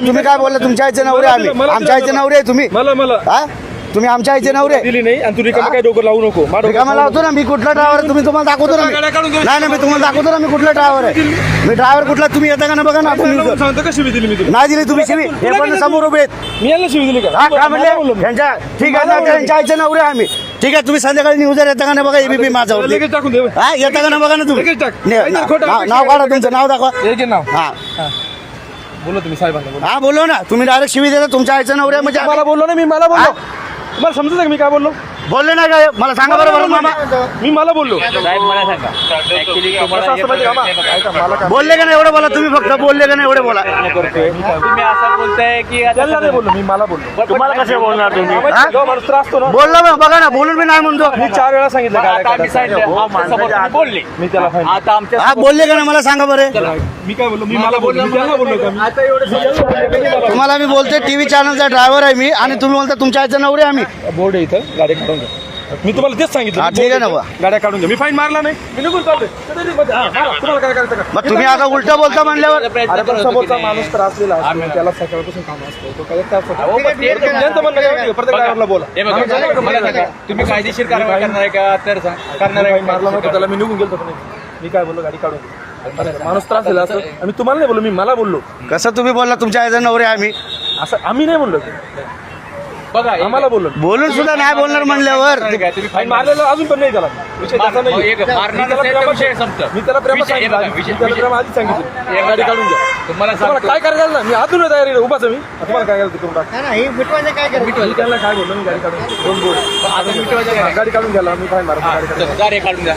तुम्ही काय बोलला? तुमच्या आईचे नवरे आम्ही, आमच्या आईचे नवरे आहे तुम्ही. हा? तुम्ही आमच्या आईचे नवरे दिली नाही आणि तू रिकामा काय डोकं लावू नको. रिकामा लावतो ना मी. कुठला ड्रायव्हर आहे तुम्ही? तुम्हाला दाखवतो ना मी. नाही नाही, मी तुम्हाला दाखवतो ना मी कुठला ड्रायव्हर आहे. मी ड्रायव्हर कुठला तुम्ही येता का ना बघा ना. सांगतो का शिवी दिली मी तुला? नाही दिली तुम्ही शिवी. हे पण समोर उभे आहेत. मी यांना शिवी दिली हा का? काय म्हणले? त्यांच्या ठीक आहे ना, त्यांच्या आईचे नवरे आम्ही. ठीक आहे, तुम्ही संध्याकाळी न्यूजर येता का ना बघा. एबीपी माझ्यावर लगेच टाकून दे. हा येता का ना बघा ना तुम्ही. लगेच टाक. नाव काढा, तुमचं नाव दाखवा. एक नाव हा बोलो तुम्ही साहेबांना बोला. हा बोलो ना. तुम्ही डायरेक्ट शिवी देता तुमच्या आईचे नवरे म्हणजे मला बोललो ना. मी मला बोललो. तुम्हाला समजतं का मी काय बोललो? बोलले नाही काय? मला सांगा बरं बरं मामा. मी मला बोललो. बोलले का नाही एवढं बोला तुम्ही. फक्त बोलले का नाही एवढे बोला. तुम्ही असं बोलताय की त्यांना नाही बोललो. मी मला बोललो. तुम्हाला कसे बोलणार तुम्ही? जो माणूस त्रास असतो ना. बोललो मग बघा ना. बोलून मी नाही म्हणतो. मी 4 वेळा सांगितलं आता काय आम्ही सांगितलं हा समोर तुम्ही बोलले. मी त्याला फाईन. आता आमच्या हा बोलले का नाही मला सांगा बरं. मी काय बोललो? मी मला बोललो. मी त्यांना बोललो का मी? तुम्हाला मी बोलते टीव्ही चॅनलचा ड्रायव्हर आहे मी आणि तुम्ही बोलता तुमच्या आईचे नवरे आम्ही. बोर्ड आहे इथं. गाडी काढून घ्या. मी तुम्हाला तेच सांगितलं. हा, ठीक आहे ना बा. गाड्या काढून घ्या. मी फाईन मारला नाही. मी निघून चालतोय. तुम्हाला काय करायचं का? मग तुम्ही आता उलट बोलता म्हणल्यावर. अरे पण समोरचा माणूस त्रासलेला असतो. त्याला सकाळपासून काम असतं. तो काय त्रास होतो. ज्यांचं म्हणणं काय प्रत्येक ड्रायव्हरला बोला. हे बघा, मला सांगा, तुम्ही कायदेशीर कारवाई करणार आहे का? तर करणार आहे. मारला नव्हता त्याला. मी निघून गेलो पण मी काय बोललो? गाडी काढून घ्या. माणूस त्रास झाला असतो. आणि तुम्हाला नाही बोललो. मी मला बोललो. कसं तुम्ही बोलला तुमच्या आईचे नवरे आम्ही? असं आम्ही नाही म्हणलो. बघा आम्हाला बोललो. बोलून सुद्धा नाही बोलणार म्हणल्यावर. तुम्ही फाईन मारलेलं अजून पण नाही त्याला. विषय तसा नाही. विषय संपतो. मी त्याला प्रेम सांगितलं. मी त्याला प्रेम आधीच सांगितलं. गाडी काढून घ्या. तुम्हाला तुम्हाला काय करायचं ना? मी अजून तयारी आहे. उभाच आहे मी. तुम्हाला काय करायचं करून टाक. मी त्याला काय बोललो? मी गाडी काढून 2 बोर्ड. गाडी काढून घ्यायला मी फाईन मारतो. गाडी काढून द्या.